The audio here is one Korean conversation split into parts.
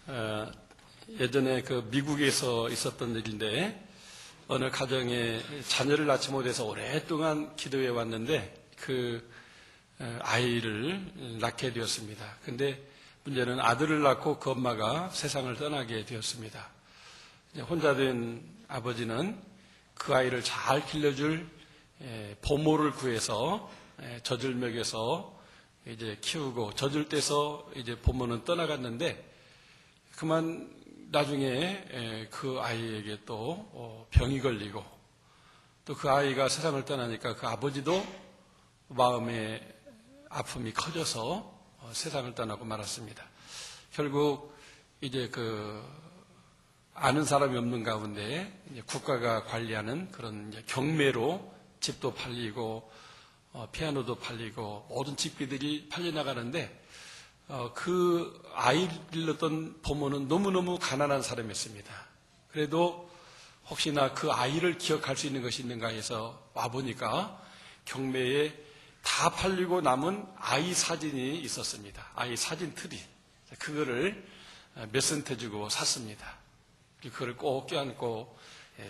어, 예전에 그 미국에서 있었던 일인데 어느 가정에 자녀를 낳지 못해서 오랫동안 기도해 왔는데 그 아이를 낳게 되었습니다. 근데 문제는 아들을 낳고 그 엄마가 세상을 떠나게 되었습니다. 혼자 된 아버지는 그 아이를 잘 길러줄 보모를 구해서 젖을 먹여서 이제 키우고 젖을 떼서 이제 보모는 떠나갔는데 그만 나중에 그 아이에게 또 병이 걸리고 또 그 아이가 세상을 떠나니까 그 아버지도 마음의 아픔이 커져서 세상을 떠나고 말았습니다. 결국 이제 아는 사람이 없는 가운데 이제 국가가 관리하는 그런 이제 경매로 집도 팔리고 피아노도 팔리고 모든 집기들이 팔려나가는데 그 아이를 길렀던 부모는 너무너무 가난한 사람이었습니다. 그래도 혹시나 그 아이를 기억할 수 있는 것이 있는가 해서 와보니까 경매에 다 팔리고 남은 아이 사진이 있었습니다. 아이 사진 틀이. 그거를 몇 센트 주고 샀습니다. 그걸 꼭 껴안고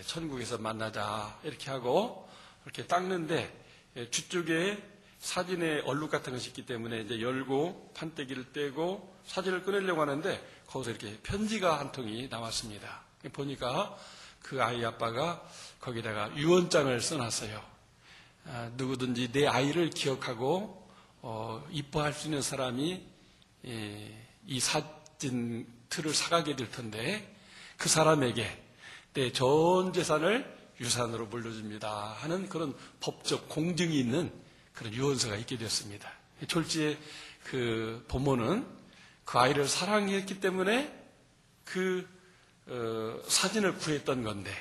천국에서 만나자 이렇게 하고 이렇게 닦는데 주쪽에 사진에 얼룩 같은 것이 있기 때문에 이제 열고 판때기를 떼고 사진을 꺼내려고 하는데 거기서 이렇게 편지가 한 통이 나왔습니다. 보니까 그 아이 아빠가 거기다가 유언장을 써놨어요. 누구든지 내 아이를 기억하고 이뻐할 수 있는 사람이 이 사진 틀을 사가게 될 텐데 그 사람에게 내 전 재산을 유산으로 물려줍니다 하는 그런 법적 공증이 있는 그런 유언서가 있게 되었습니다. 졸지에 그 부모는 그 아이를 사랑했기 때문에 그 사진을 구했던 건데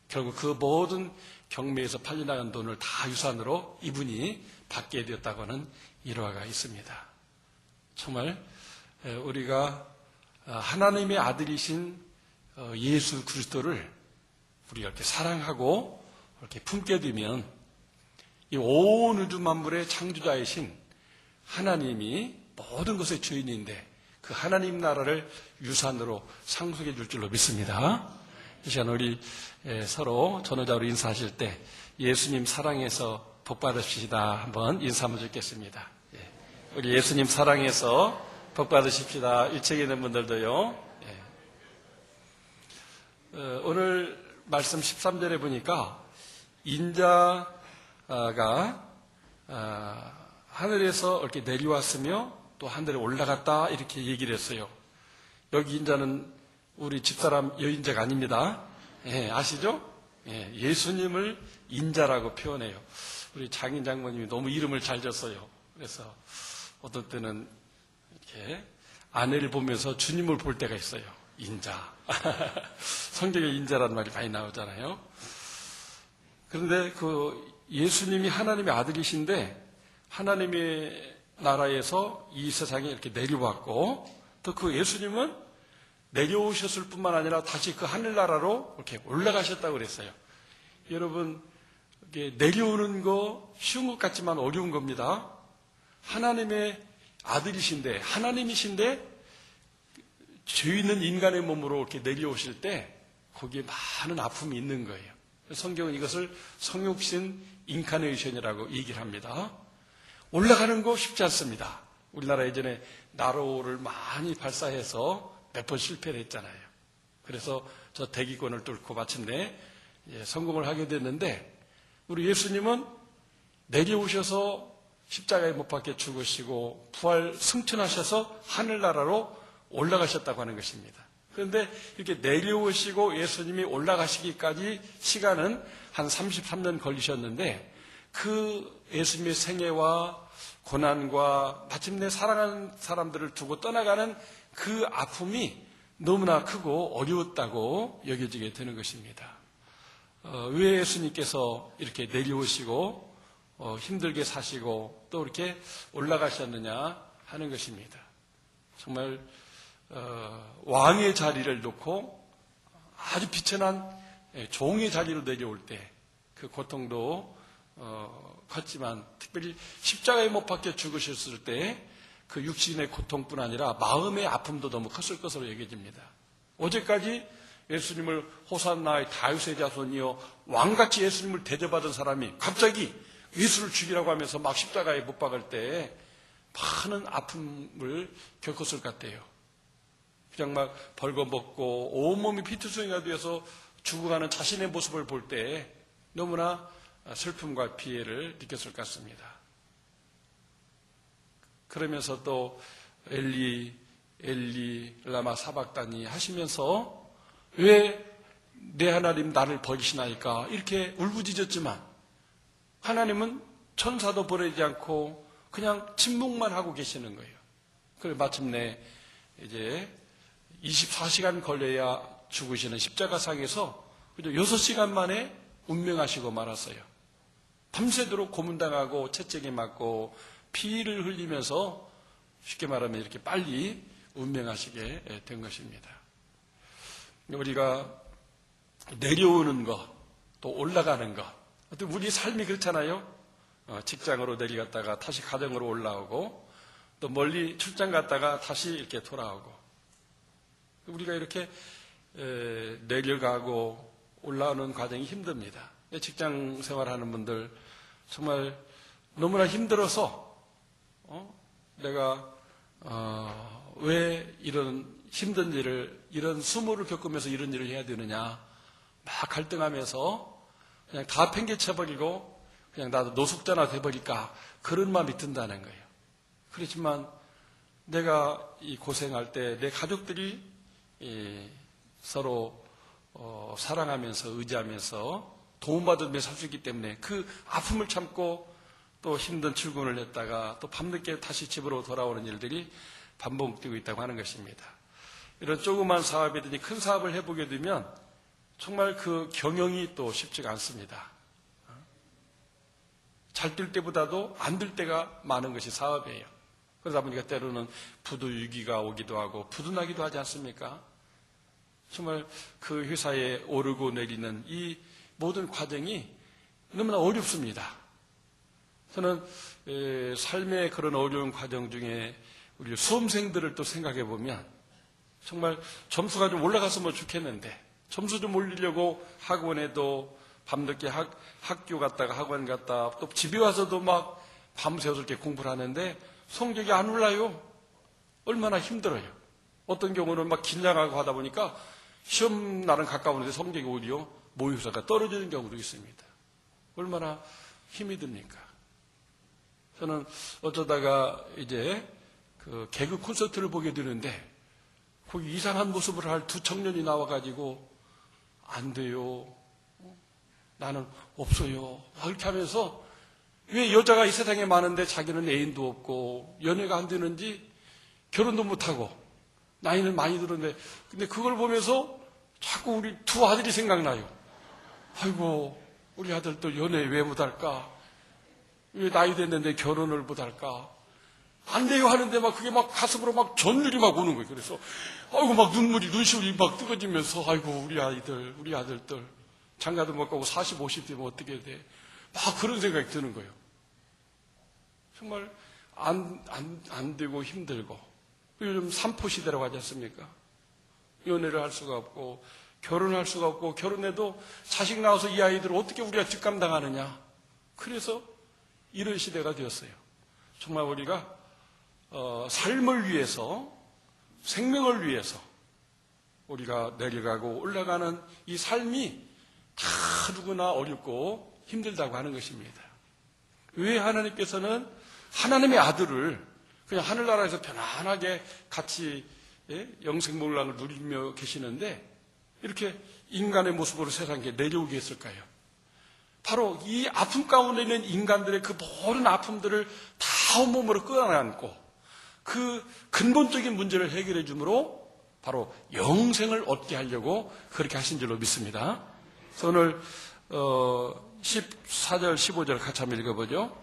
결국 그 모든 경매에서 팔려나간 돈을 다 유산으로 이분이 받게 되었다고 하는 일화가 있습니다. 정말 우리가 하나님의 아들이신 예수 그리스도를 우리가 이렇게 사랑하고 이렇게 품게 되면 이 온 우주 만물의 창조자이신 하나님이 모든 것의 주인인데 그 하나님 나라를 유산으로 상속해 줄 줄로 믿습니다. 이 시간 우리 서로 전후자로 인사하실 때 예수님 사랑해서 복 받으십시다. 한번 인사 한번 듣겠습니다. 우리 예수님 사랑해서 복 받으십시다. 일찍 있는 분들도요. 오늘 말씀 13절에 보니까 인자가 하늘에서 이렇게 내려왔으며 또 하늘에 올라갔다 이렇게 얘기를 했어요. 여기 인자는 우리 집사람 여인자가 아닙니다. 아시죠? 예수님을 인자라고 표현해요. 우리 장인 장모님이 너무 이름을 잘 졌어요. 그래서 어떤 때는 이렇게 아내를 보면서 주님을 볼 때가 있어요. 인자. 성경에 인자라는 말이 많이 나오잖아요. 그런데 그 예수님이 하나님의 아들이신데 하나님의 나라에서 이 세상에 이렇게 내려왔고 또 그 예수님은 내려오셨을 뿐만 아니라 다시 그 하늘나라로 이렇게 올라가셨다고 그랬어요. 여러분, 이게 내려오는 거 쉬운 것 같지만 어려운 겁니다. 하나님의 아들이신데 하나님이신데 죄 있는 인간의 몸으로 이렇게 내려오실 때 거기에 많은 아픔이 있는 거예요. 성경은 이것을 성육신 인카네이션이라고 얘기를 합니다. 올라가는 거 쉽지 않습니다. 우리나라 예전에 나로를 많이 발사해서 몇 번 실패를 했잖아요. 그래서 저 대기권을 뚫고 마침내 성공을 하게 됐는데 우리 예수님은 내려오셔서 십자가에 못 박혀 죽으시고 부활 승천하셔서 하늘나라로 올라가셨다고 하는 것입니다. 그런데 이렇게 내려오시고 예수님이 올라가시기까지 시간은 한 33년 걸리셨는데 그 예수님의 생애와 고난과 마침내 사랑하는 사람들을 두고 떠나가는 그 아픔이 너무나 크고 어려웠다고 여겨지게 되는 것입니다. 왜 예수님께서 이렇게 내려오시고 힘들게 사시고 또 이렇게 올라가셨느냐 하는 것입니다. 정말 왕의 자리를 놓고 아주 비천한 종의 자리로 내려올 때 그 고통도 컸지만 특별히 십자가에 못 박혀 죽으셨을 때 그 육신의 고통뿐 아니라 마음의 아픔도 너무 컸을 것으로 여겨집니다. 어제까지 예수님을 호산나의 다윗의 자손이요 왕같이 예수님을 대접하던 사람이 갑자기 예수를 죽이라고 하면서 막 십자가에 못 박을 때 많은 아픔을 겪었을 것 같아요. 그냥 막 벌거벗고 온몸이 피투성이가 되어서 죽어가는 자신의 모습을 볼 때 너무나 슬픔과 피해를 느꼈을 것 같습니다. 그러면서 또 엘리 엘리 라마 사박다니 하시면서 왜 내 하나님 나를 버리시나이까 이렇게 울부짖었지만 하나님은 천사도 보내지 않고 그냥 침묵만 하고 계시는 거예요. 그래 마침내 이제 24시간 걸려야 죽으시는 십자가상에서 6시간 만에 운명하시고 말았어요. 밤새도록 고문당하고 채찍에 맞고 피를 흘리면서 쉽게 말하면 이렇게 빨리 운명하시게 된 것입니다. 우리가 내려오는 것, 또 올라가는 것, 우리 삶이 그렇잖아요. 직장으로 내려갔다가 다시 가정으로 올라오고 또 멀리 출장 갔다가 다시 이렇게 돌아오고 우리가 이렇게 내려가고 올라오는 과정이 힘듭니다. 직장 생활하는 분들 정말 너무나 힘들어서 내가 왜 이런 힘든 일을 이런 수모를 겪으면서 이런 일을 해야 되느냐 막 갈등하면서 그냥 다 팽개쳐버리고 그냥 나도 노숙자나 돼버릴까 그런 마음이 든다는 거예요. 그렇지만 내가 이 고생할 때 내 가족들이 서로 사랑하면서 의지하면서 도움받으며 살 수 있기 때문에 그 아픔을 참고 또 힘든 출근을 했다가 또 밤늦게 다시 집으로 돌아오는 일들이 반복되고 있다고 하는 것입니다. 이런 조그만 사업이든지 큰 사업을 해보게 되면 정말 그 경영이 또 쉽지가 않습니다. 잘 될 때보다도 안 될 때가 많은 것이 사업이에요. 그러다 보니까 때로는 부도위기가 오기도 하고 부도나기도 하지 않습니까? 정말 그 회사에 오르고 내리는 이 모든 과정이 너무나 어렵습니다. 저는 삶의 그런 어려운 과정 중에 우리 수험생들을 또 생각해 보면 정말 점수가 좀 올라갔으면 좋겠는데 점수 좀 올리려고 학원에도 밤늦게 학교 갔다가 학원 갔다 또 집에 와서도 막 밤새워서 이렇게 공부를 하는데 성적이 안 올라요. 얼마나 힘들어요. 어떤 경우는 막 긴장하고 하다 보니까 시험 날은 가까운데 성적이 오히려 모의고사가 떨어지는 경우도 있습니다. 얼마나 힘이 듭니까? 저는 어쩌다가 이제 그 개그 콘서트를 보게 되는데 거기 이상한 모습을 할 두 청년이 나와가지고 안 돼요. 나는 없어요. 이렇게 하면서 왜 여자가 이 세상에 많은데 자기는 애인도 없고 연애가 안 되는지 결혼도 못하고 나이는 많이 들었는데 근데 그걸 보면서 자꾸 우리 두 아들이 생각나요. 아이고 우리 아들도 연애 왜 못할까? 왜 나이 됐는데 결혼을 못할까? 안 돼요 하는데 막 그게 막 가슴으로 막 전율이 막 오는 거예요. 그래서 아이고 막 눈시울이 막 뜨거지면서 아이고 우리 아들들 장가도 못 가고 40, 50 되면 어떻게 돼? 막 그런 생각이 드는 거예요. 정말 안 되고 힘들고 요즘 삼포시대라고 하지 않습니까? 연애를 할 수가 없고 결혼할 수가 없고 결혼해도 자식 낳아서 이 아이들을 어떻게 우리가 뒷감당하느냐. 그래서 이런 시대가 되었어요. 정말 우리가 삶을 위해서 생명을 위해서 우리가 내려가고 올라가는 이 삶이 다 누구나 어렵고 힘들다고 하는 것입니다. 왜 하나님께서는 하나님의 아들을 그냥 하늘나라에서 편안하게 같이 영생목락을 누리며 계시는데 이렇게 인간의 모습으로 세상에 내려오게 했을까요? 바로 이 아픔 가운데 있는 인간들의 그 모든 아픔들을 다 온몸으로 끌어안고 그 근본적인 문제를 해결해 주므로 바로 영생을 얻게 하려고 그렇게 하신 줄로 믿습니다. 그래서 오늘 14절 15절 같이 한번 읽어보죠.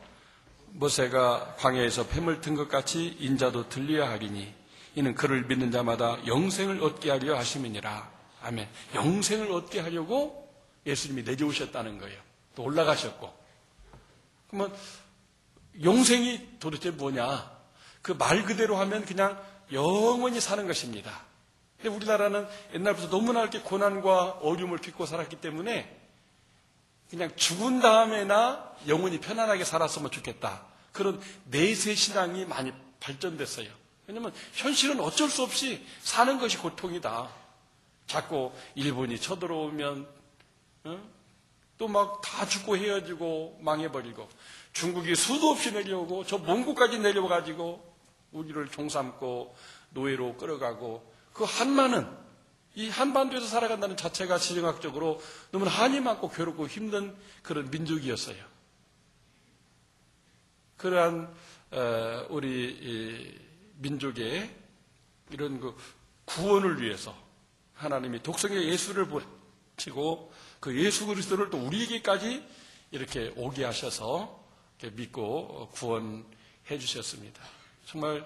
모세가 광야에서 뱀을 튼 것 같이 인자도 들려야 하리니 이는 그를 믿는 자마다 영생을 얻게 하려 하심이니라. 아멘. 영생을 얻게 하려고 예수님이 내려오셨다는 거예요. 또 올라가셨고. 그러면 영생이 도대체 뭐냐? 그 말 그대로 하면 그냥 영원히 사는 것입니다. 근데 우리나라는 옛날부터 너무나 이렇게 고난과 어려움을 겪고 살았기 때문에 그냥 죽은 다음에나 영원히 편안하게 살았으면 좋겠다. 그런 내세 신앙이 많이 발전됐어요. 왜냐하면 현실은 어쩔 수 없이 사는 것이 고통이다. 자꾸 일본이 쳐들어오면 또 막 다 죽고 헤어지고 망해버리고, 중국이 수도 없이 내려오고 저 몽고까지 내려와가지고 우리를 종삼고 노예로 끌어가고, 그 한반은 이 한반도에서 살아간다는 자체가 지정학적으로 너무나 한이 많고 괴롭고 힘든 그런 민족이었어요. 그러한 우리 민족의 이런 그 구원을 위해서 하나님이 독생의 예수를 보내시고 그 예수 그리스도를 또 우리에게까지 이렇게 오게 하셔서 이렇게 믿고 구원해 주셨습니다. 정말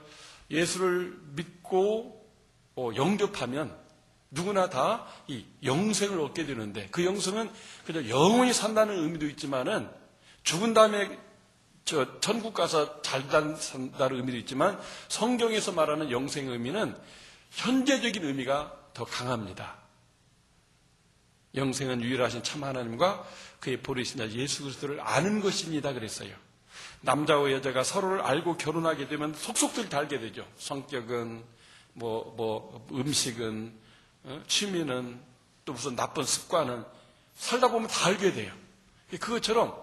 예수를 믿고 영접하면 누구나 다 이 영생을 얻게 되는데, 그 영생은 그냥 영원히 산다는 의미도 있지만은 죽은 다음에 천국 가서 잘 산다는 의미도 있지만, 성경에서 말하는 영생의 의미는 현재적인 의미가 더 강합니다. 영생은 유일하신 참 하나님과 그의 보내신 자 예수 그리스도를 아는 것입니다. 그랬어요. 남자와 여자가 서로를 알고 결혼하게 되면 속속들이 다 알게 되죠. 성격은 음식은 취미는 또 무슨 나쁜 습관은 살다 보면 다 알게 돼요. 그것처럼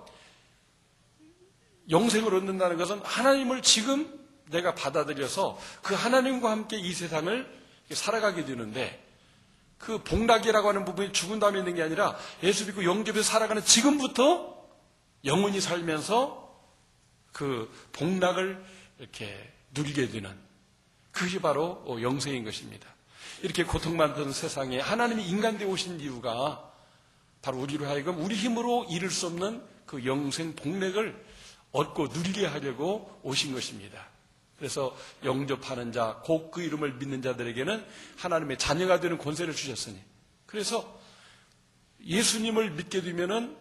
영생을 얻는다는 것은 하나님을 지금 내가 받아들여서 그 하나님과 함께 이 세상을 살아가게 되는데, 그 복락이라고 하는 부분이 죽은 다음에 있는 게 아니라 예수 믿고 영접해서 살아가는 지금부터 영원히 살면서 그 복락을 이렇게 누리게 되는, 그것이 바로 영생인 것입니다. 이렇게 고통받는 세상에 하나님이 인간되어 오신 이유가 바로 우리로 하여금 우리 힘으로 이룰 수 없는 그 영생 복락을 얻고 누리게 하려고 오신 것입니다. 그래서 영접하는 자, 곧 그 이름을 믿는 자들에게는 하나님의 자녀가 되는 권세를 주셨으니, 그래서 예수님을 믿게 되면은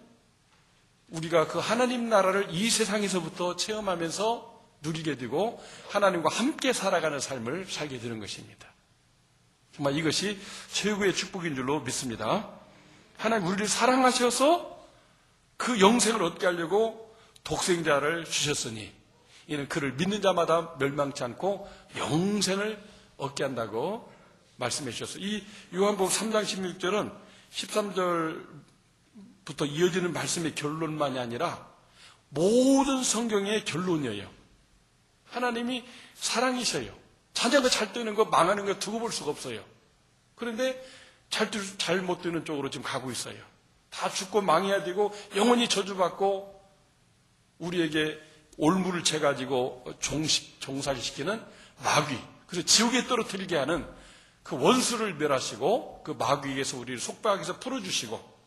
우리가 그 하나님 나라를 이 세상에서부터 체험하면서 누리게 되고 하나님과 함께 살아가는 삶을 살게 되는 것입니다. 정말 이것이 최고의 축복인 줄로 믿습니다. 하나님 우리를 사랑하셔서 그 영생을 얻게 하려고 독생자를 주셨으니 이는 그를 믿는 자마다 멸망치 않고 영생을 얻게 한다고 말씀해 주셨어요. 이 요한복음 3장 16절은 13절부터 이어지는 말씀의 결론만이 아니라 모든 성경의 결론이에요. 하나님이 사랑이셔요. 자녀가 잘 되는 거 망하는 거 두고 볼 수가 없어요. 그런데 잘 못 되는 쪽으로 지금 가고 있어요. 다 죽고 망해야 되고 영원히 저주받고 우리에게 올무를 채가지고 종살시키는 마귀, 그래서 지옥에 떨어뜨리게 하는 그 원수를 멸하시고 그 마귀에게서 우리를 속박에서 풀어주시고,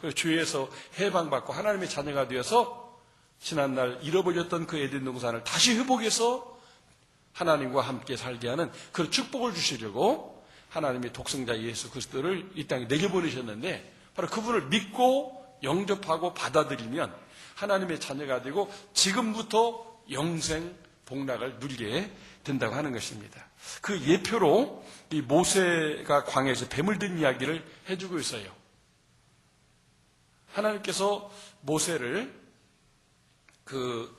그리고 죄에서 해방받고 하나님의 자녀가 되어서 지난날 잃어버렸던 그 에덴 동산을 다시 회복해서 하나님과 함께 살게 하는 그런 축복을 주시려고 하나님이 독생자 예수 그리스도를 이 땅에 내려보내셨는데, 바로 그분을 믿고 영접하고 받아들이면 하나님의 자녀가 되고 지금부터 영생 복락을 누리게 된다고 하는 것입니다. 그 예표로 이 모세가 광야에서 뱀을 든 이야기를 해주고 있어요. 하나님께서 모세를 그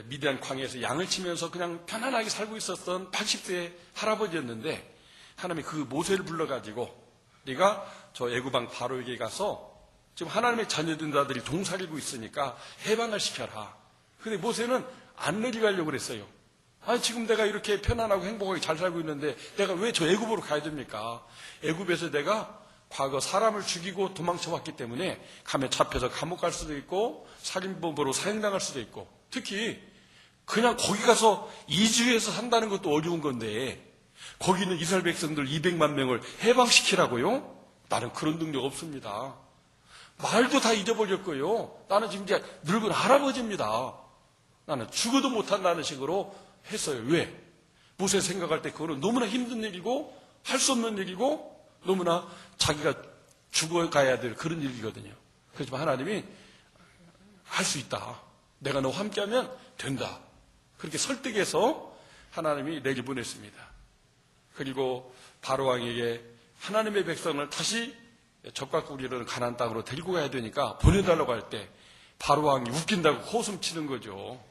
미디안 광야에서 양을 치면서 그냥 편안하게 살고 있었던 80세 할아버지였는데, 하나님이 그 모세를 불러가지고 네가 저 애굽왕 바로에게 가서 지금 하나님의 자녀된 자들이 동살이고 있으니까 해방을 시켜라. 근데 모세는 안 내려가려고 그랬어요. 아니 지금 내가 이렇게 편안하고 행복하게 잘 살고 있는데 내가 왜 저 애굽으로 가야 됩니까? 애굽에서 내가 과거 사람을 죽이고 도망쳐 왔기 때문에 가면 잡혀서 감옥 갈 수도 있고 살인범으로 사형당할 수도 있고, 특히 그냥 거기 가서 이주해서 산다는 것도 어려운 건데 거기 있는 이스라엘 백성들 200만 명을 해방시키라고요? 나는 그런 능력 없습니다. 말도 다 잊어버렸고요. 나는 지금 이제 늙은 할아버지입니다. 나는 죽어도 못한다는 식으로 했어요. 왜? 모세 생각할 때 그거는 너무나 힘든 일이고 할 수 없는 일이고 너무나 자기가 죽어가야 될 그런 일이거든요. 그렇지만 하나님이 할 수 있다. 내가 너와 함께하면 된다. 그렇게 설득해서 하나님이 내려보냈습니다. 그리고 바로왕에게 하나님의 백성을 다시 적과 꾸리는 가나안 땅으로 데리고 가야 되니까 보내달라고 할 때 바로왕이 웃긴다고 호숨 치는 거죠.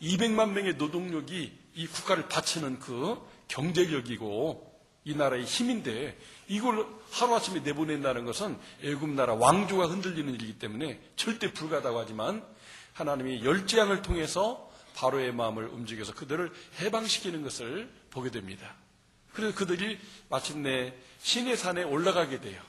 200만 명의 노동력이 이 국가를 바치는 그 경제력이고 이 나라의 힘인데 이걸 하루아침에 내보낸다는 것은 애굽 나라 왕조가 흔들리는 일이기 때문에 절대 불가하다고 하지만 하나님이 열재앙을 통해서 바로의 마음을 움직여서 그들을 해방시키는 것을 보게 됩니다. 그래서 그들이 마침내 시내 산에 올라가게 돼요.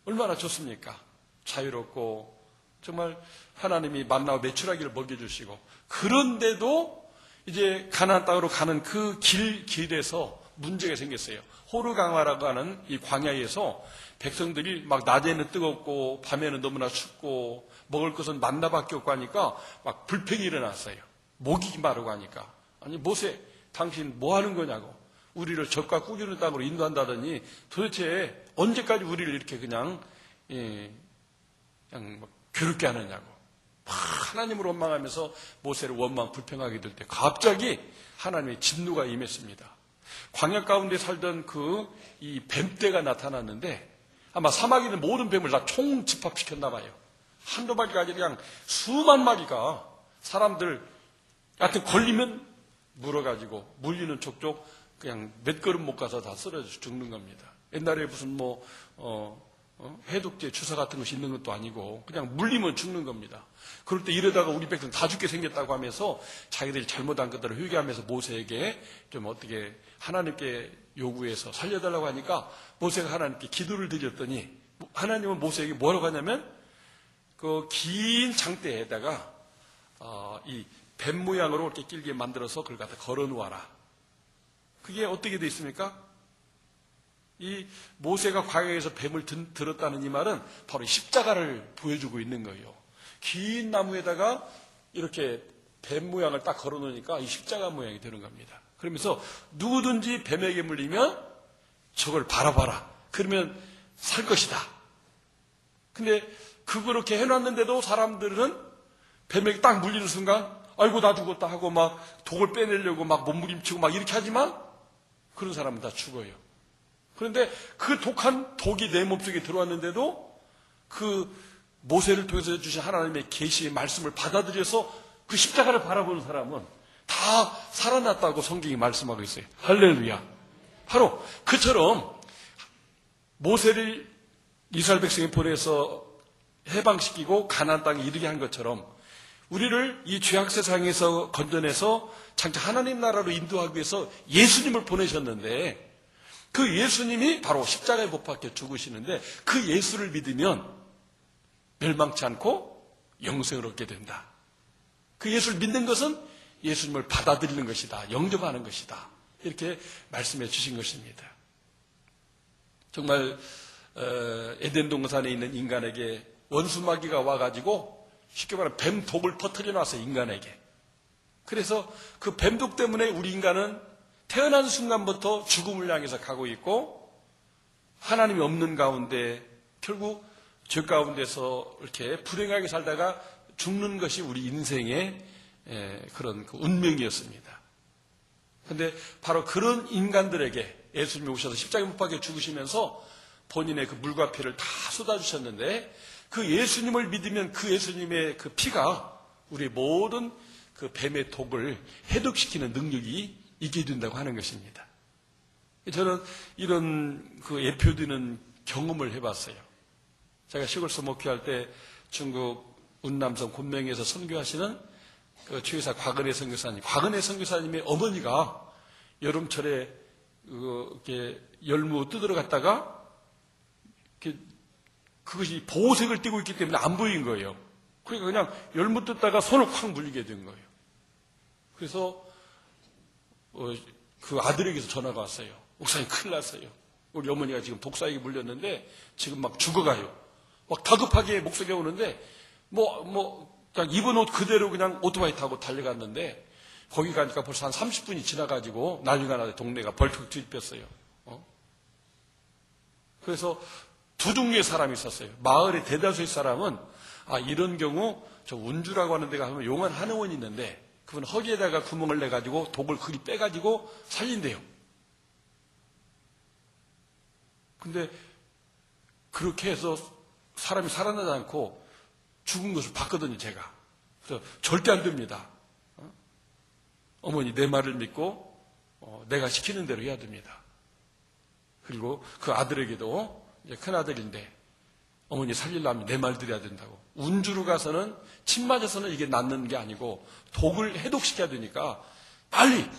얼마나 좋습니까? 자유롭고 정말 하나님이 만나와 메추라기를 먹여주시고, 그런데도 이제 가나안 땅으로 가는 그 길에서 문제가 생겼어요. 호르강화라고 하는 이 광야에서 백성들이 막 낮에는 뜨겁고 밤에는 너무나 춥고 먹을 것은 만나밖에 없고 하니까 막 불평이 일어났어요. 목이 마르고 하니까. 아니 모세 당신 뭐 하는 거냐고, 우리를 적과 꾸기는 땅으로 인도한다더니 도대체 언제까지 우리를 이렇게 그냥 괴롭게 하느냐고 하나님을 원망하면서 모세를 원망 불평하게 될 때 갑자기 하나님의 진노가 임했습니다. 광야 가운데 살던 이 뱀떼가 나타났는데 아마 사막에 있는 모든 뱀을 다 총집합시켰나 봐요. 한두 마리가 아니라 그냥 수만 마리가 사람들 하여튼 걸리면 물어가지고 물리는 족족 그냥 몇 걸음 못 가서 다 쓰러져 죽는 겁니다. 옛날에 무슨 해독제 주사 같은 것이 있는 것도 아니고 그냥 물리면 죽는 겁니다. 그럴 때 이러다가 우리 백성 다 죽게 생겼다고 하면서 자기들이 잘못한 것들을 회개하면서 모세에게 좀 어떻게 하나님께 요구해서 살려달라고 하니까 모세가 하나님께 기도를 드렸더니 하나님은 모세에게 뭐라고 하냐면 그 긴 장대에다가 이 뱀 모양으로 이렇게 길게 만들어서 그걸 갖다 걸어 놓아라. 그게 어떻게 돼 있습니까? 이 모세가 광야에서 뱀을 들었다는 이 말은 바로 십자가를 보여주고 있는 거예요. 긴 나무에다가 이렇게 뱀 모양을 딱 걸어 놓으니까 이 십자가 모양이 되는 겁니다. 그러면서 누구든지 뱀에게 물리면 저걸 바라봐라. 그러면 살 것이다. 근데 그렇게 해놨는데도 사람들은 뱀에게 딱 물리는 순간 아이고 나 죽었다 하고 막 독을 빼내려고 막 몸부림치고 막 이렇게 하지만 그런 사람은 다 죽어요. 그런데 그 독이 내 몸속에 들어왔는데도 그 모세를 통해서 주신 하나님의 계시의 말씀을 받아들여서 그 십자가를 바라보는 사람은 다 살아났다고 성경이 말씀하고 있어요. 할렐루야. 바로 그처럼 모세를 이스라엘 백성에 보내서 해방시키고 가나안 땅에 이르게 한 것처럼 우리를 이 죄악 세상에서 건져내서 장차 하나님 나라로 인도하기 위해서 예수님을 보내셨는데 그 예수님이 바로 십자가에 못 박혀 죽으시는데 그 예수를 믿으면 멸망치 않고 영생을 얻게 된다. 그 예수를 믿는 것은 예수님을 받아들이는 것이다. 영접하는 것이다. 이렇게 말씀해 주신 것입니다. 정말 에덴 동산에 있는 인간에게 원수마귀가 와가지고 쉽게 말하면 뱀독을 퍼뜨려 놨어요. 인간에게. 그래서 그 뱀독 때문에 우리 인간은 태어난 순간부터 죽음을 향해서 가고 있고 하나님이 없는 가운데 결국 죄 가운데서 이렇게 불행하게 살다가 죽는 것이 우리 인생의 그런 운명이었습니다. 그런데 바로 그런 인간들에게 예수님이 오셔서 십자가에 못 박혀 죽으시면서 본인의 그 물과 피를 다 쏟아주셨는데 그 예수님을 믿으면 그 예수님의 그 피가 우리 모든 그 뱀의 독을 해독시키는 능력이 있게 된다고 하는 것입니다. 저는 이런 그 예표되는 경험을 해봤어요. 제가 시골서 목회할 때 중국 운남성 곤명에서 선교하시는 그 주의사 곽은혜 선교사님의 어머니가 여름철에 이렇게 열무 뜯으러 갔다가 그것이 보호색을 띠고 있기 때문에 안 보인 거예요. 그러니까 그냥 열무 뜯다가 손을 확 물리게 된 거예요. 그래서 그 아들에게서 전화가 왔어요. 목사님 큰일 났어요. 우리 어머니가 지금 독사에게 물렸는데 지금 막 죽어가요. 막 다급하게 목소리가 오는데 그냥 입은 옷 그대로 그냥 오토바이 타고 달려갔는데 거기 가니까 벌써 한 30분이 지나가지고 난리가 나서 동네가 벌떡 뒤집혔어요. 그래서 두 종류의 사람이 있었어요. 마을의 대다수의 사람은 이런 경우 저 운주라고 하는 데가 하면 용한 한의원이 있는데 그분 허리에다가 구멍을 내가지고 독을 그리 빼가지고 살린대요. 근데 그렇게 해서 사람이 살아나지 않고 죽은 것을 봤거든요, 제가. 그래서 절대 안 됩니다. 어머니 내 말을 믿고 내가 시키는 대로 해야 됩니다. 그리고 그 아들에게도 이제 큰 아들인데 어머니 살리려면 내 말 들어야 된다고. 운주로 가서는 침 맞아서는 이게 낫는 게 아니고 독을 해독시켜야 되니까 빨리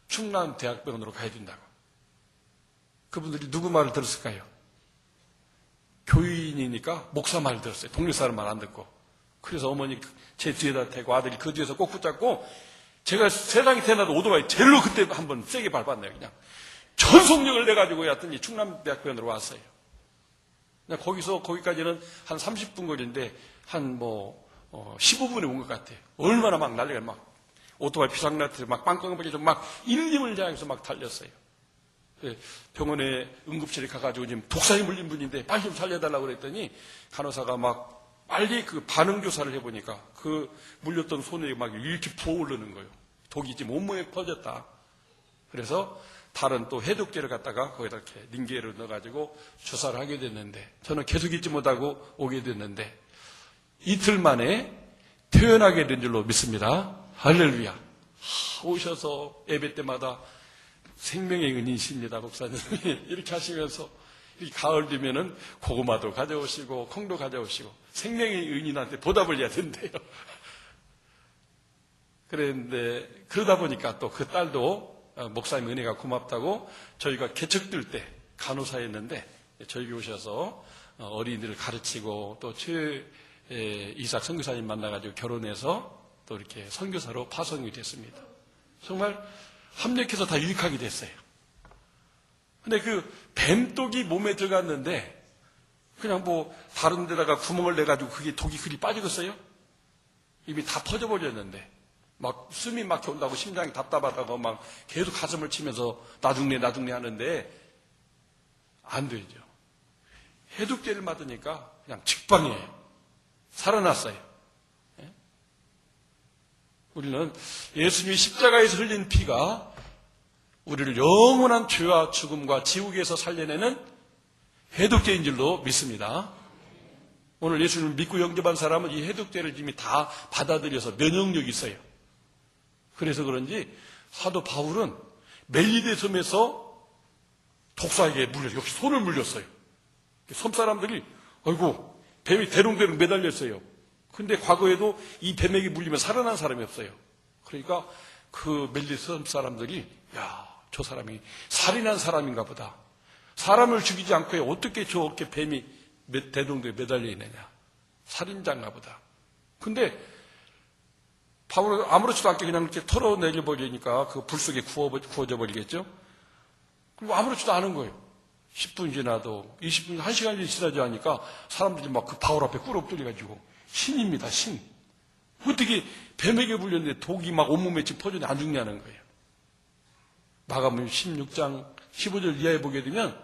충남대학병원으로 가야 된다고. 그분들이 누구 말을 들었을까요? 교인이니까 목사 말을 들었어요. 동네 사람 말 안 듣고. 그래서 어머니 제 뒤에다 대고 아들이 그 뒤에서 꼭 붙잡고 제가 세상에 태어나도 오토바이 제일로 그때 한번 세게 밟았네요. 그냥 전속력을 내가지고 했더니 충남대학병원으로 왔어요. 그냥 거기까지는 한 30분 거리인데 한 15분에 온 것 같아요. 얼마나 막 난리가 막 오토바이 비상라트 막 빵빵하게 좀 막 일림을 향해서 막 달렸어요. 병원에 응급실에 가가지고 지금 독사에 물린 분인데 빨리 좀 살려달라고 그랬더니 간호사가 막 빨리 그 반응 조사를 해보니까 그 물렸던 손에 막 이렇게 부어오르는 거예요. 독이 지금 온몸에 퍼졌다. 그래서 다른 또 해독제를 갖다가 거기다 이렇게 링게를 넣어가지고 조사를 하게 됐는데 저는 계속 잊지 못하고 오게 됐는데 이틀 만에 퇴원하게 된 줄로 믿습니다. 할렐루야. 오셔서 예배 때마다 생명의 은인이십니다, 목사님이. 이렇게 하시면서, 이 가을 되면은 고구마도 가져오시고, 콩도 가져오시고, 생명의 은인한테 보답을 해야 된대요. 그랬는데, 그러다 보니까 또 그 딸도 목사님 은혜가 고맙다고 저희가 개척될 때 간호사였는데, 저희 오셔서 어린이들을 가르치고, 또 이삭 선교사님 만나가지고 결혼해서 또 이렇게 선교사로 파송이 됐습니다. 정말 합력해서 다 유익하게 됐어요. 근데 그 뱀독이 몸에 들어갔는데 그냥 다른 데다가 구멍을 내가지고 그게 독이 그리 빠지겠어요? 이미 다 퍼져버렸는데 막 숨이 막혀온다고 심장이 답답하다고 막 계속 가슴을 치면서 나중내 하는데 안 되죠. 해독제를 맞으니까 그냥 직방이에요. 살아났어요. 우리는 예수님이 십자가에서 흘린 피가 우리를 영원한 죄와 죽음과 지옥에서 살려내는 해독제인 줄로 믿습니다. 오늘 예수님을 믿고 영접한 사람은 이 해독제를 이미 다 받아들여서 면역력이 있어요. 그래서 그런지 사도 바울은 멜리데 섬에서 독사에게 역시 손을 물렸어요. 섬 사람들이 아이고 뱀이 대롱대롱 매달렸어요. 근데 과거에도 이 뱀에게 물리면 살아난 사람이 없어요. 그러니까 그 멜리데 섬 사람들이 저 사람이 살인한 사람인가 보다. 사람을 죽이지 않고 어떻게 저렇게 뱀이 대롱대롱 매달려 있느냐. 살인자인가 보다. 근데 바울은 아무렇지도 않게 그냥 이렇게 털어내려 버리니까 그 불 속에 구워져 버리겠죠. 그리고 아무렇지도 않은 거예요. 10분 지나도 20분, 1시간이 지나지 않으니까 사람들이 막 그 바울 앞에 꾸럭꾸려가지고 신입니다, 신. 어떻게 뱀에게 물렸는데 독이 막 온몸에 지금 퍼져서 안 죽냐는 거예요. 마가복음 16장 15절 이하에 보게 되면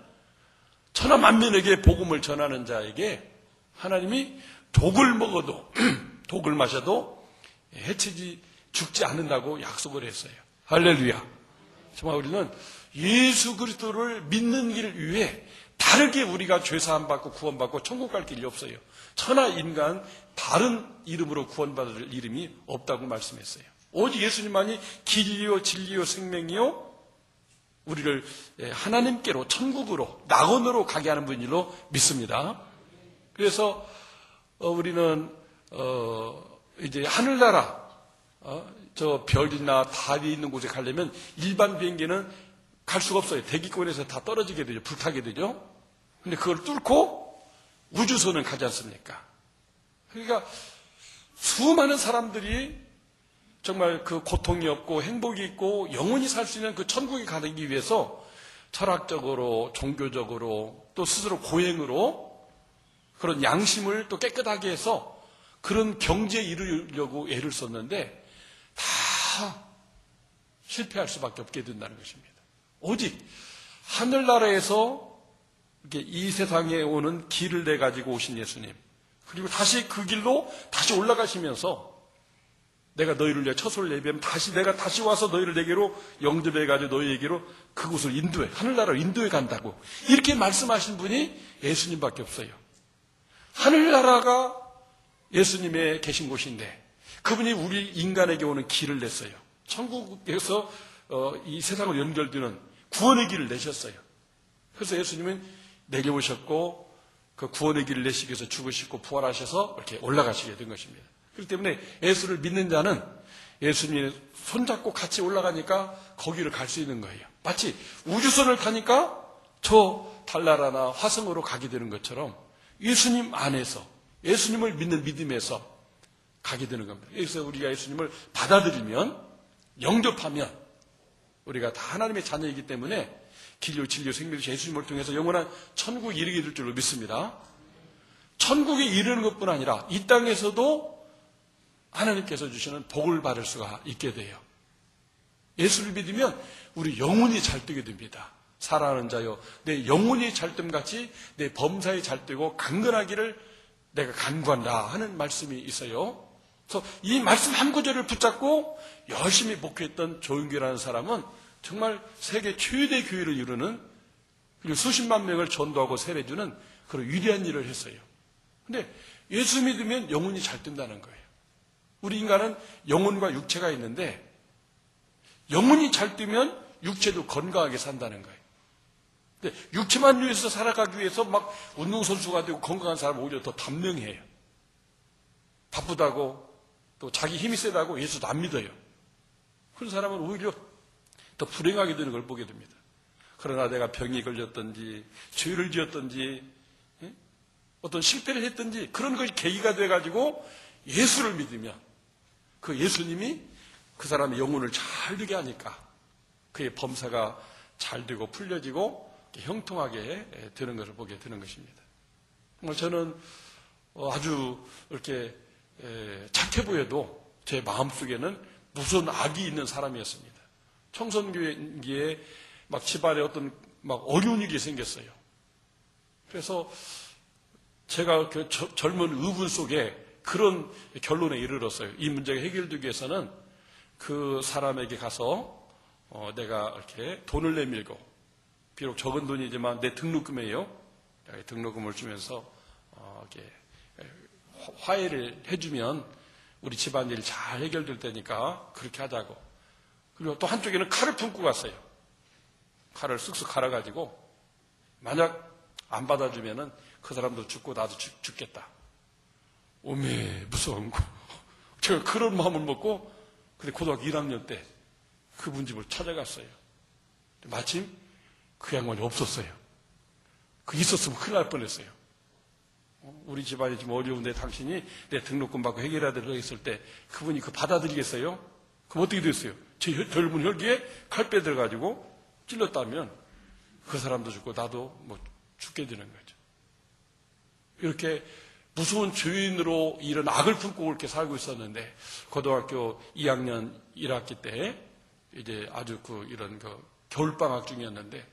천하만민에게 복음을 전하는 자에게 하나님이 독을 먹어도 독을 마셔도 해치지 죽지 않는다고 약속을 했어요. 할렐루야. 정말 우리는 예수 그리스도를 믿는 길 위해 다르게 우리가 죄사함 받고 구원받고 천국 갈 길이 없어요. 천하 인간 다른 이름으로 구원받을 이름이 없다고 말씀했어요. 오직 예수님만이 길이요 진리요 생명이요 우리를 하나님께로 천국으로 낙원으로 가게 하는 분일로 믿습니다. 그래서 우리는 이제 하늘나라 저 별이나 달이 있는 곳에 가려면 일반 비행기는 갈 수가 없어요. 대기권에서 다 떨어지게 되죠. 불타게 되죠. 근데 그걸 뚫고 우주선은 가지 않습니까? 그러니까 수많은 사람들이 정말 그 고통이 없고 행복이 있고 영원히 살 수 있는 그 천국에 가기 위해서 철학적으로 종교적으로 또 스스로 고행으로 그런 양심을 또 깨끗하게 해서 그런 경지에 이르려고 애를 썼는데 다 실패할 수밖에 없게 된다는 것입니다. 오직 하늘나라에서 이렇게 이 세상에 오는 길을 내가지고 오신 예수님, 그리고 다시 그 길로 다시 올라가시면서 내가 너희를 위해 처소를 예비하면 내가 다시 와서 너희를 내게로 영접해가지고 너희에게로 그곳을 인도해, 하늘나라로 인도해 간다고. 이렇게 말씀하신 분이 예수님밖에 없어요. 하늘나라가 예수님의 계신 곳인데 그분이 우리 인간에게 오는 길을 냈어요. 천국에서 이 세상을 연결되는 구원의 길을 내셨어요. 그래서 예수님은 내게 오셨고 그 구원의 길을 내시기 위해서 죽으시고 부활하셔서 이렇게 올라가시게 된 것입니다. 그렇기 때문에 예수를 믿는 자는 예수님의 손잡고 같이 올라가니까 거기를 갈 수 있는 거예요. 마치 우주선을 타니까 저 달나라나 화성으로 가게 되는 것처럼 예수님 안에서 예수님을 믿는 믿음에서 가게 되는 겁니다. 그래서 우리가 예수님을 받아들이면 영접하면 우리가 다 하나님의 자녀이기 때문에 길요 진리요 생명이신 예수님을 통해서 영원한 천국에 이르게 될 줄로 믿습니다. 천국에 이르는 것뿐 아니라 이 땅에서도 하나님께서 주시는 복을 받을 수가 있게 돼요. 예수를 믿으면 우리 영혼이 잘 되게 됩니다. 사랑하는 자여, 내 영혼이 잘됨같이 내 범사에 잘되고 강건하기를 내가 간구한다 하는 말씀이 있어요. 그래서 이 말씀 한 구절을 붙잡고 열심히 목회했던 조윤규라는 사람은 정말 세계 최대 교회를 이루는, 그리고 수십만 명을 전도하고 세례주는 그런 위대한 일을 했어요. 근데 예수 믿으면 영혼이 잘 된다는 거예요. 우리 인간은 영혼과 육체가 있는데 영혼이 잘 되면 육체도 건강하게 산다는 거예요. 근데 육체만 위해서 살아가기 위해서 막 운동선수가 되고 건강한 사람은 오히려 더 단명해요. 바쁘다고 또 자기 힘이 세다고 예수도 안 믿어요. 그런 사람은 오히려 더 불행하게 되는 걸 보게 됩니다. 그러나 내가 병이 걸렸든지 죄를 지었든지 어떤 실패를 했든지 그런 것이 계기가 돼가지고 예수를 믿으면 그 예수님이 그 사람의 영혼을 잘 되게 하니까 그의 범사가 잘 되고 풀려지고 형통하게 되는 것을 보게 되는 것입니다. 정말 저는 아주 이렇게 착해 보여도 제 마음속에는 무서운 악이 있는 사람이었습니다. 청소년기에 막 집안에 어떤 막 어려운 일이 생겼어요. 그래서 제가 그 젊은 의분 속에 그런 결론에 이르렀어요. 이 문제가 해결되기 위해서는 그 사람에게 가서 내가 이렇게 돈을 내밀고, 비록 적은 돈이지만 내 등록금이에요. 등록금을 주면서 이렇게 화해를 해주면 우리 집안일 잘 해결될 테니까 그렇게 하자고. 그리고 또 한쪽에는 칼을 품고 갔어요. 칼을 쓱쓱 갈아가지고 만약 안 받아주면은 그 사람도 죽고 나도 죽겠다. 오메 무서운 거. 제가 그런 마음을 먹고 근데 고등학교 1학년 때 그분 집을 찾아갔어요. 마침 그 양반이 없었어요. 그 있었으면 큰일 날 뻔했어요. 우리 집안이 좀 어려운데 당신이 내 등록금 받고 해결해야 되려고 했을 때 그분이 그 받아들이겠어요? 그럼 어떻게 됐어요? 제 젊은 혈기에 칼 빼들어가지고 찔렀다면 그 사람도 죽고 나도 뭐 죽게 되는 거죠. 이렇게 무서운 죄인으로 이런 악을 품고 그렇게 살고 있었는데 고등학교 2학년 1학기 때 이제 아주 이런 겨울방학 중이었는데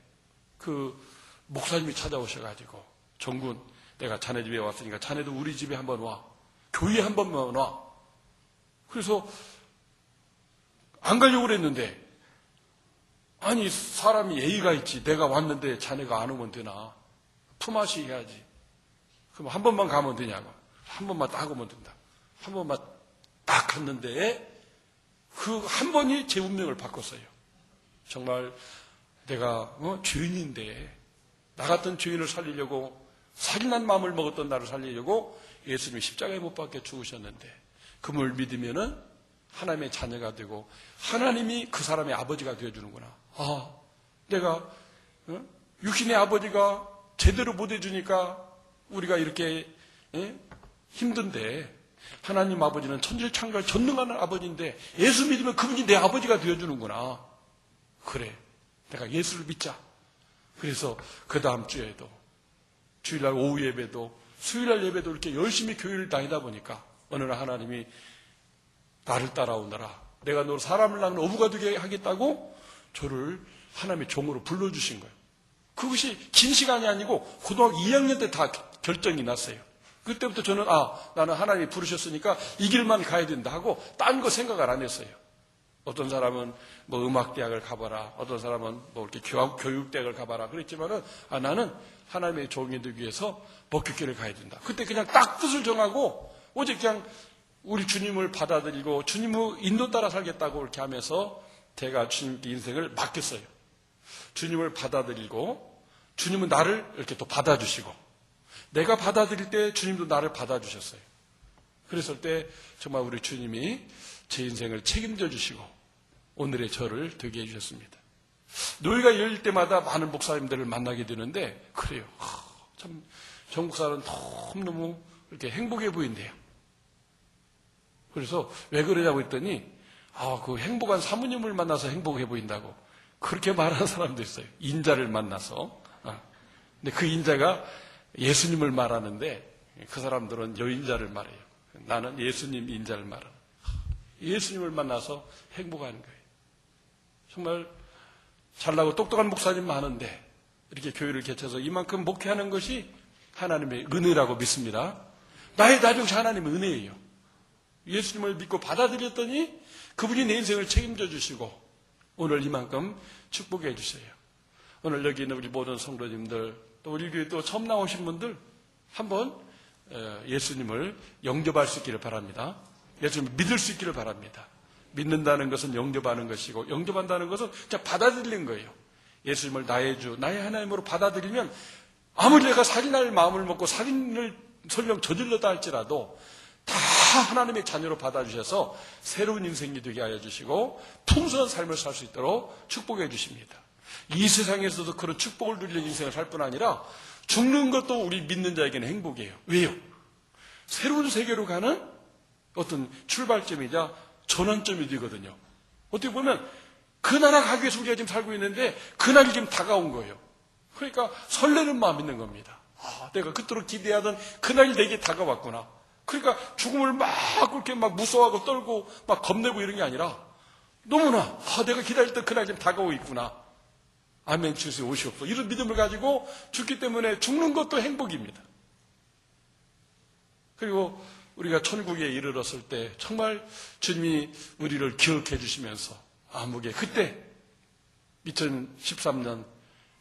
그 목사님이 찾아오셔가지고 정군 내가 자네 집에 왔으니까 자네도 우리 집에 한번 와. 교회에 한 번만 와. 그래서 안 가려고 그랬는데 아니 사람이 예의가 있지. 내가 왔는데 자네가 안 오면 되나. 품앗이 해야지. 그럼 한 번만 가면 되냐고. 한 번만 딱 오면 된다. 한 번만 딱 갔는데 그 한 번이 제 운명을 바꿨어요. 정말 내가 죄인인데 나 같은 죄인을 살리려고 살인한 마음을 먹었던 나를 살리려고 예수님이 십자가에 못 박혀 죽으셨는데 그분을 믿으면은 하나님의 자녀가 되고 하나님이 그 사람의 아버지가 되어주는구나. 아, 내가 육신의 아버지가 제대로 못 해주니까 우리가 이렇게 힘든데 하나님 아버지는 천지창조를 전능하는 아버지인데 예수 믿으면 그분이 내 아버지가 되어주는구나. 그래, 내가 예수를 믿자. 그래서 그 다음 주에도 주일날 오후 예배도 수요일날 예배도 이렇게 열심히 교회를 다니다 보니까 어느 날 하나님이 나를 따라오너라. 내가 너를 사람을 낳는 어부가 되게 하겠다고 저를 하나님의 종으로 불러주신 거예요. 그것이 긴 시간이 아니고 고등학교 2학년 때 다 결정이 났어요. 그때부터 저는 나는 하나님이 부르셨으니까 이 길만 가야 된다 하고 딴 거 생각을 안 했어요. 어떤 사람은 뭐 음악대학을 가봐라, 어떤 사람은 뭐 이렇게 교육대학을 가봐라 그랬지만은 나는 하나님의 종이 되기 위해서 목격교를 가야 된다. 그때 그냥 딱 뜻을 정하고 오직 그냥 우리 주님을 받아들이고 주님의 인도 따라 살겠다고 이렇게 하면서 제가 주님께 인생을 맡겼어요. 주님을 받아들이고 주님은 나를 이렇게 또 받아주시고 내가 받아들일 때 주님도 나를 받아주셨어요. 그랬을 때 정말 우리 주님이 제 인생을 책임져 주시고 오늘의 저를 되게 해주셨습니다. 노예가 열릴 때마다 많은 목사님들을 만나게 되는데 그래요. 참 정목사는 너무너무 이렇게 행복해 보인대요. 그래서 왜 그러냐고 했더니 그 행복한 사모님을 만나서 행복해 보인다고 그렇게 말하는 사람도 있어요. 인자를 만나서. 근데 그 인자가 예수님을 말하는데 그 사람들은 여인자를 말해요. 나는 예수님 인자를 말하는. 예수님을 만나서 행복한 거예요. 정말 잘나고 똑똑한 목사님 많은데 이렇게 교회를 개쳐서 이만큼 목회하는 것이 하나님의 은혜라고 믿습니다. 나의 다중시 하나님의 은혜예요. 예수님을 믿고 받아들였더니 그분이 내 인생을 책임져 주시고 오늘 이만큼 축복해 주세요. 오늘 여기 있는 우리 모든 성도님들 또 우리 교회 또 처음 나오신 분들 한번 예수님을 영접할 수 있기를 바랍니다. 예수님을 믿을 수 있기를 바랍니다. 믿는다는 것은 영접하는 것이고 영접한다는 것은 그냥 받아들이는 거예요. 예수님을 나의 주, 나의 하나님으로 받아들이면 아무리 내가 살인할 마음을 먹고 살인을 설령 저질렀다 할지라도 다 하나님의 자녀로 받아주셔서 새로운 인생이 되게 하여 주시고 풍성한 삶을 살 수 있도록 축복해 주십니다. 이 세상에서도 그런 축복을 누리는 인생을 살 뿐 아니라 죽는 것도 우리 믿는 자에게는 행복이에요. 왜요? 새로운 세계로 가는 어떤 출발점이자 전환점이 되거든요. 어떻게 보면 그 나라 가기 위해서 우리가 지금 살고 있는데 그날이 지금 다가온 거예요. 그러니까 설레는 마음이 있는 겁니다. 내가 그토록 기대하던 그날이 내게 다가왔구나. 그러니까 죽음을 막 그렇게 막 무서워하고 떨고 막 겁내고 이런 게 아니라 너무나 내가 기다렸던 그날이 지금 다가오고 있구나. 아멘 주여 오시옵소서. 이런 믿음을 가지고 죽기 때문에 죽는 것도 행복입니다. 그리고 우리가 천국에 이르렀을 때 정말 주님이 우리를 기억해 주시면서 암흑에 그때 2013년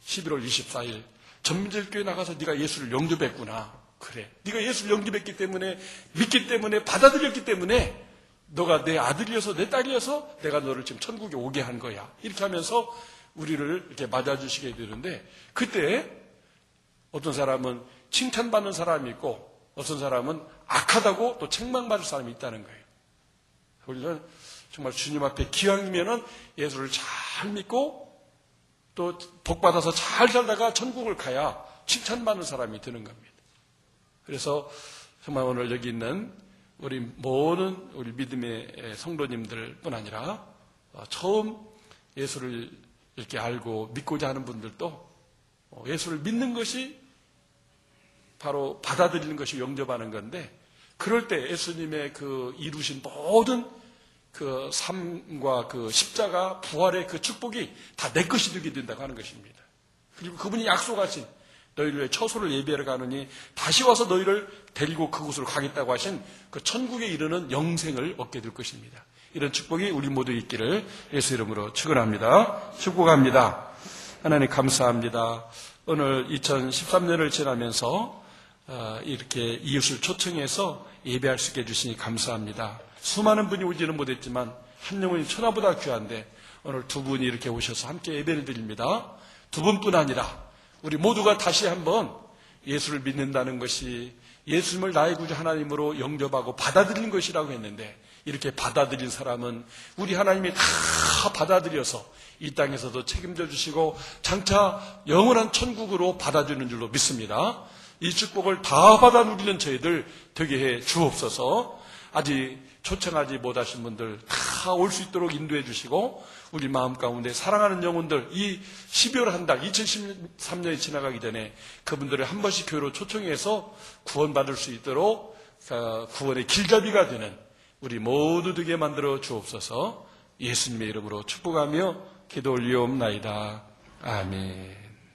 11월 24일 전민들교회 나가서 네가 예수를 영접했구나. 그래. 네가 예수를 영접했기 때문에 믿기 때문에 받아들였기 때문에 너가 내 아들이어서 내 딸이어서 내가 너를 지금 천국에 오게 한 거야. 이렇게 하면서 우리를 이렇게 맞아주시게 되는데 그때 어떤 사람은 칭찬받는 사람이 있고 어떤 사람은 악하다고 또 책망받을 사람이 있다는 거예요. 우리는 정말 주님 앞에 기왕이면은 예수를 잘 믿고 또 복받아서 잘 살다가 천국을 가야 칭찬받는 사람이 되는 겁니다. 그래서 정말 오늘 여기 있는 우리 모든 우리 믿음의 성도님들 뿐 아니라 처음 예수를 이렇게 알고 믿고자 하는 분들도 예수를 믿는 것이 바로 받아들이는 것이 영접하는 건데 그럴 때 예수님의 그 이루신 모든 그 삶과 그 십자가 부활의 그 축복이 다 내 것이 되게 된다고 하는 것입니다. 그리고 그분이 약속하신 너희를 처소를 예비하러 가느니 다시 와서 너희를 데리고 그곳으로 가겠다고 하신 그 천국에 이르는 영생을 얻게 될 것입니다. 이런 축복이 우리 모두 있기를 예수 이름으로 축원합니다. 축복합니다. 하나님 감사합니다. 오늘 2013년을 지나면서 이렇게 이웃을 초청해서 예배할 수 있게 해주시니 감사합니다. 수많은 분이 오지는 못했지만 한 영혼이 천하보다 귀한데 오늘 두 분이 이렇게 오셔서 함께 예배를 드립니다. 두 분뿐 아니라 우리 모두가 다시 한번 예수를 믿는다는 것이 예수님을 나의 구주 하나님으로 영접하고 받아들이는 것이라고 했는데 이렇게 받아들인 사람은 우리 하나님이 다 받아들여서 이 땅에서도 책임져 주시고 장차 영원한 천국으로 받아주는 줄로 믿습니다. 이 축복을 다 받아 누리는 저희들 되게 해 주옵소서. 아직 초청하지 못하신 분들 다 올 수 있도록 인도해 주시고 우리 마음 가운데 사랑하는 영혼들 이 12월 한 달 2013년이 지나가기 전에 그분들을 한 번씩 교회로 초청해서 구원받을 수 있도록 구원의 길잡이가 되는 우리 모두 되게 만들어 주옵소서. 예수님의 이름으로 축복하며 기도 올리옵나이다. 아멘.